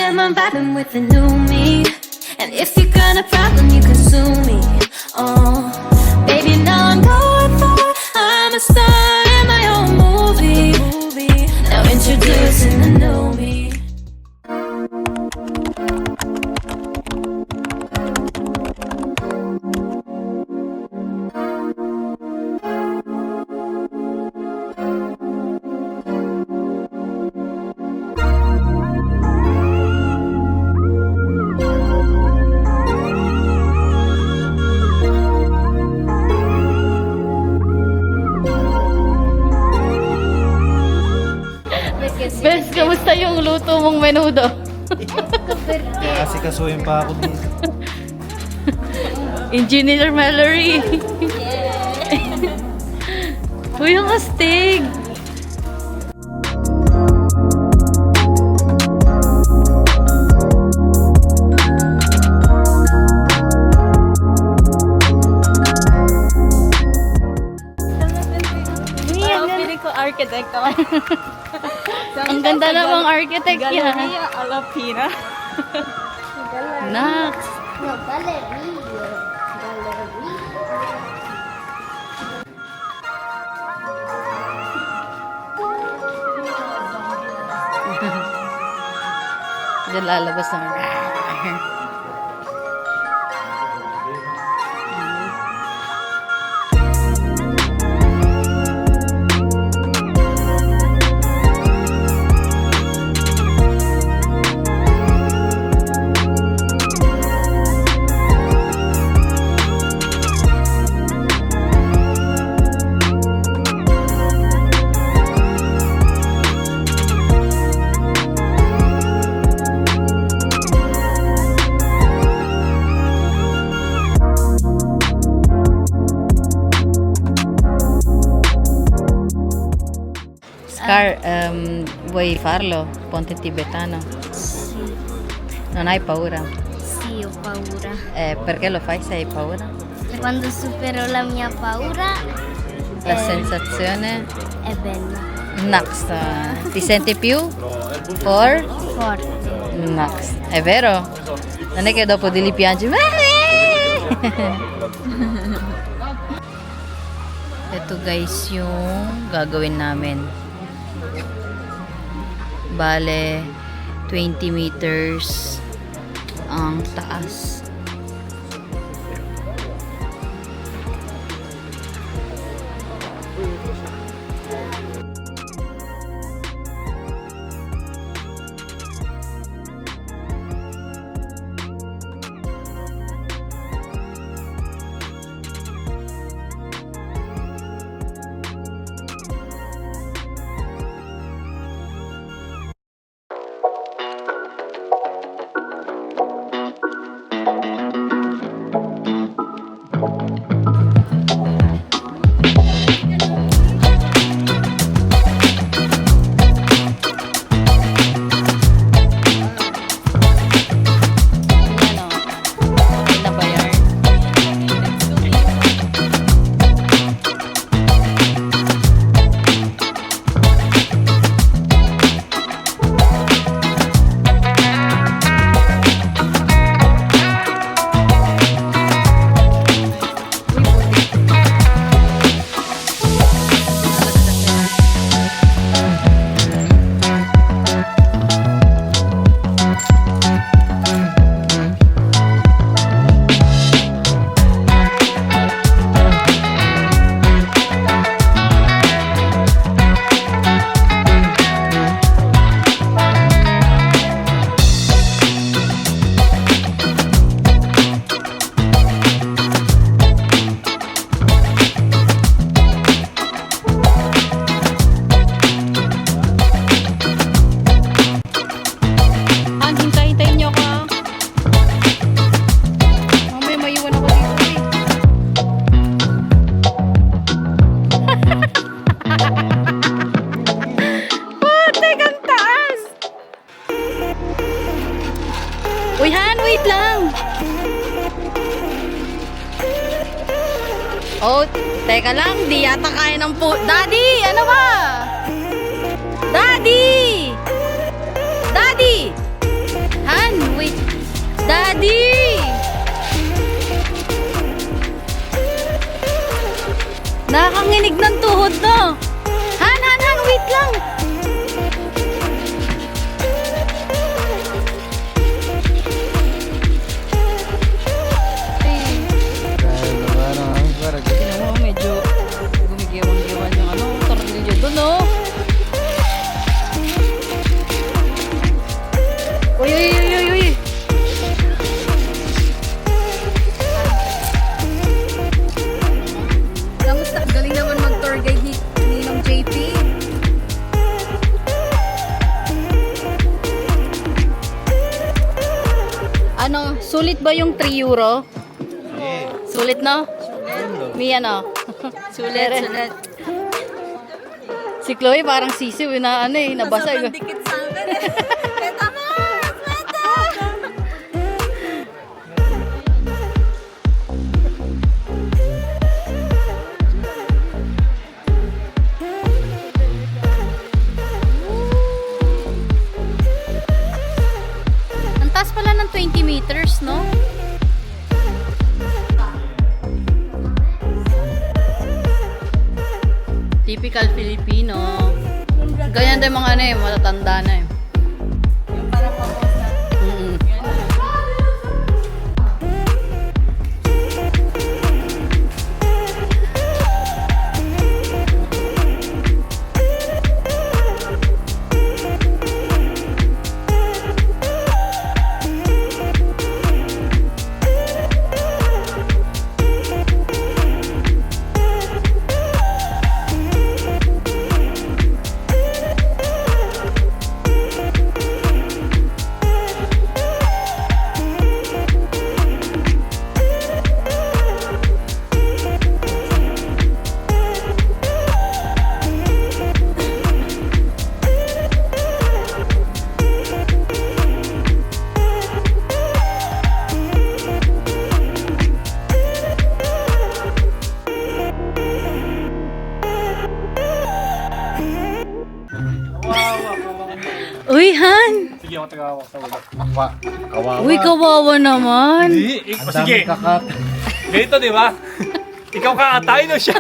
am, I'm vibing with the new me. And if you got a problem, you can sue me. Oh, baby, now I'm going for it. I'm a star in my own movie. Now introducing the new me. Bes, kamusta yung luto mong menudo? Kasi kasuhin pa ako dito. Engineer Mallory. Uy, ang astig. Feeling ko architect ako. Ang ganda namang architect yan. Galleria Alapira. Nax. No, Galleria. Galleria. Diyan lalabas ng Scar, vuoi farlo? Ponte tibetano. Sì, Non hai paura? sì, ho paura. Perché lo fai se hai paura? E quando supero la mia paura La sensazione? è bella, Nax. Ti senti più? For? forte. Nax. È vero? Non è che dopo di lì piangi. Ito guys yung gagawin namin. Bale, 20 meters ang taas. Uy, Han, wait lang. Oh, teka lang. Di yata kaya ng Daddy, ano ba? Daddy! Daddy! Daddy! Nakakanginig ng tuhod no. Han, wait lang. Tingnan mo, medyo gumigiwan-giwan yung ano, tornilyo doon, no? Uy, uy, uy, uy, uy. Kamusta? Galing naman mag-tour guide ni Ninong JP. Ano, sulit ba yung 3 euro? Sulit, no? Mi ano? Sulit. Si Chloe parang sisiw na ano eh, nabasa eh. Dikit sa akin eh. Tama! Ang taas pala ng 20 meters, no? Typical Filipino. Ganyan din mga ano eh, matatanda na eh. Yung parang pamosa. Mm-mm. Uy, Han! Sige, ako tagawak sa ulo. Kawawa. Uy, kawawa naman. Ang sige. Ganito, di ba? Ikaw kaatay no siya.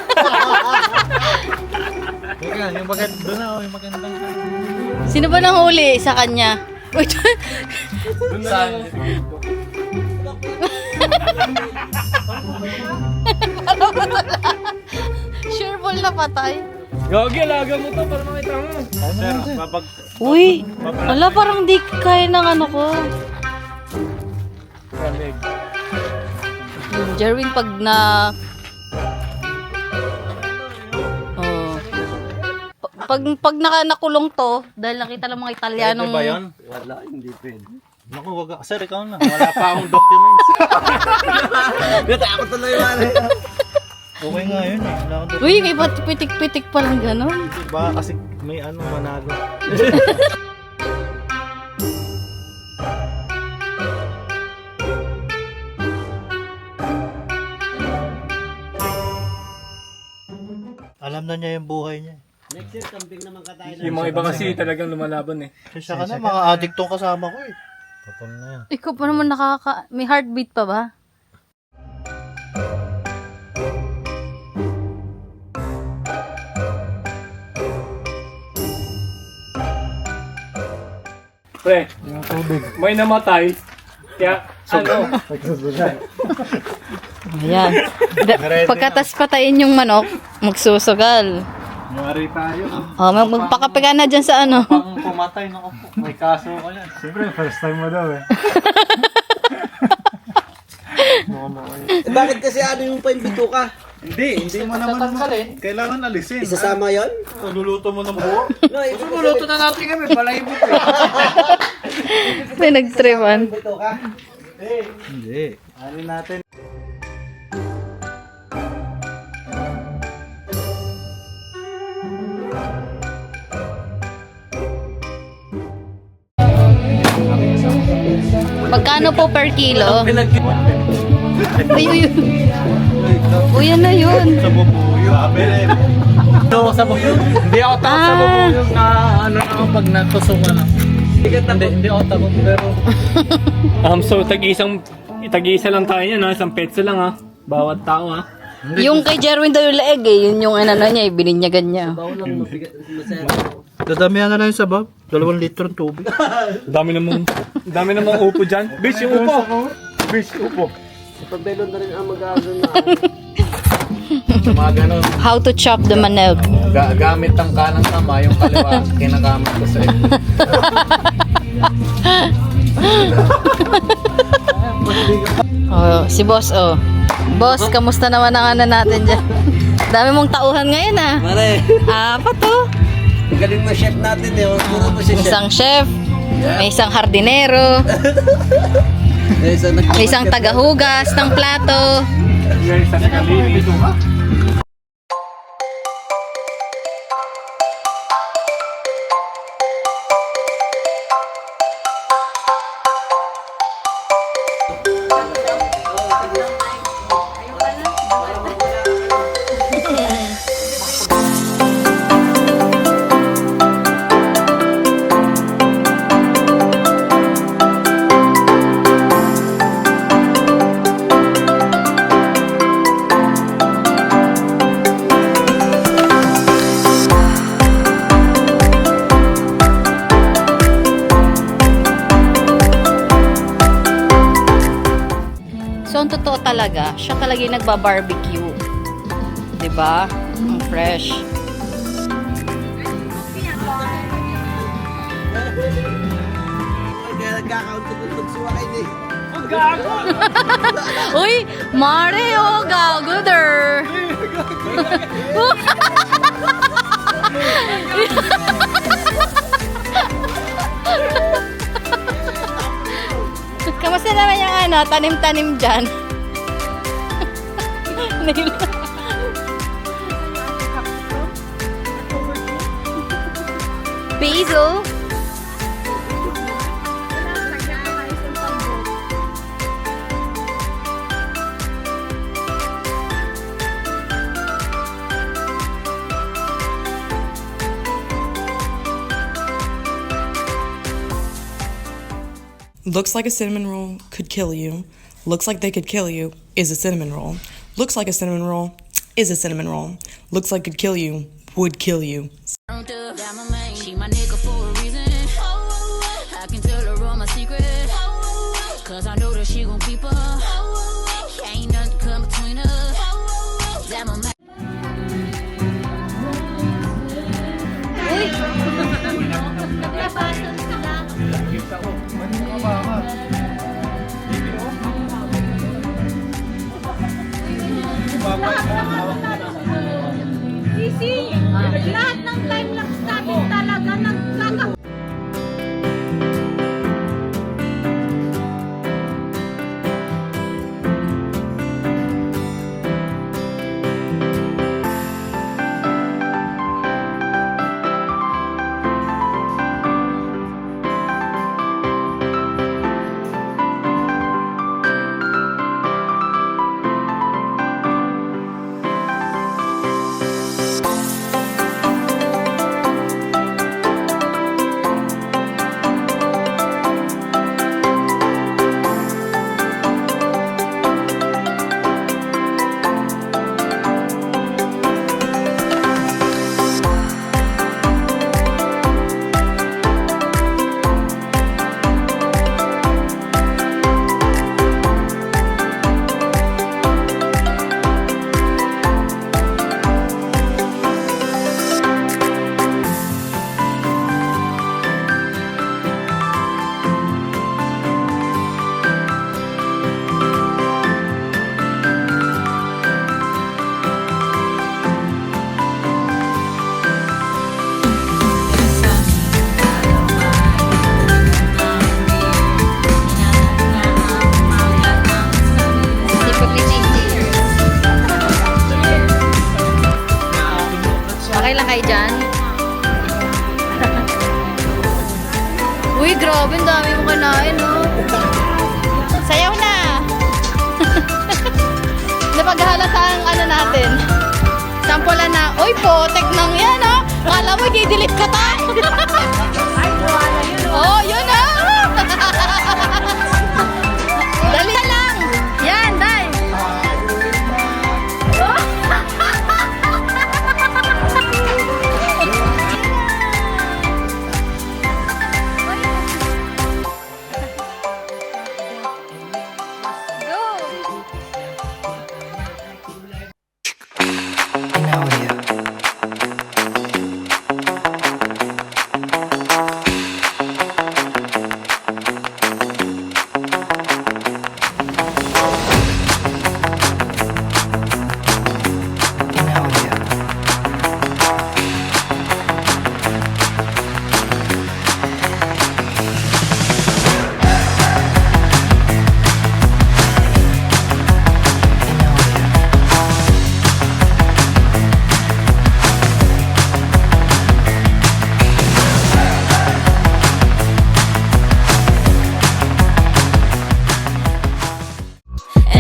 Teka, yung maganda doon na, yung magandang. Sino ba nang huli sa kanya? Wait. Saan? Sure ball na patay. Gagi, alaga mo to para makita mo. Sir, babag... Uy, wala parang di kaya ng ano ko. Kalig. Jerwin, pag na... Oh. Pag nakulong to, dahil nakita lang mga Italianong... Pwede ba yun? Wala, hindi pwede. Naku, wag ka. Sir, ikaw na. Wala pa akong documents. Natakot na yung Okay nga yun eh. Wala akong Uy, may ba't pitik-pitik pa lang gano'n? Baka kasi may ano, manalo. Alam na niya yung buhay niya. Yung mga iba kasi talagang lumalaban eh. Siya ka na, mga addict tong kasama ko eh. Totoo na yan. Ikaw pa naman may heartbeat pa ba? Pre, may namatay. Kaya, ano, Ayan. Pagkatas patayin yung manok, magsusugal. Mari tayo. Oh, magpakape ka na dyan sa ano. Pang pumatay, naku po. May kaso ka yan. Siyempre, first time mo daw eh. Bakit kasi ano yung paimbito ka? Hindi mo naman kailangan alisin. Isasama yon? Luluto mo ng buo. No, Luluto na natin kami, balahibo ko eh. May nagtripan. Paimbito ka? Hindi. Ano natin? Magkano po per kilo? Uy, uy, uy. Uy, ano yun? Sa bubuyo. sa bubuyog. Hindi ako takot sa bubuyog na ano na pag natusok na. Hindi otak ko, pero... so, tag-isa lang tayo yan, ha? Isang petso lang, ha? Bawat tao, ha? Yung kay Jerwin daw yung leeg eh. Yun yung ano niya, bininyagan niya. Dadamihan na lang yung sabaw. 2 litro ng tubig. Dami namang upo dyan. Bish, yung upo! Bish, upo. Pabelon na rin ang mag-aaral na. Mga ganun. How to chop the manok. Gamit ang kanang kama, yung kaliwa, kinagamit ko sa iyo. Oh, si boss oh. Boss, kamusta naman ang ano natin dyan? Dami mong tauhan ngayon ah. Mare, Apat oh. ang galing na chef natin eh. Puro mo si chef. Isang chef, may isang hardinero, may isang tagahugas ng plato. Guys, sa nakalinis. So, ang totoo talaga, siya talaga yung nagba-barbecue. Diba? Ang fresh. Kaya nagkakauntog-untog si Wakain eh. Uy! Mare, oh! Gago there! Kamusta naman yung ano, tanim-tanim dyan? Basil? Looks like a cinnamon roll could kill you. Looks like they could kill you is a cinnamon roll. Looks like a cinnamon roll is a cinnamon roll. Looks like could kill you would kill you. She my nigga for a reason. I can tell her all my secrets. Cause I know that she gon' keep her. Ain't nothing come between us. That my Sisi, lahat ng time lapse natin talaga nagkaka... Okay lang kayo dyan? Uy, grabe, ang dami mo kanain, no? Sayaw na! Napaghalata ang ano natin. Sampulan na, uy, potek nang yan, ha? Kala mo, i-delete ka ta? Oh, yun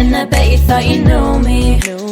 And I bet you thought you knew me.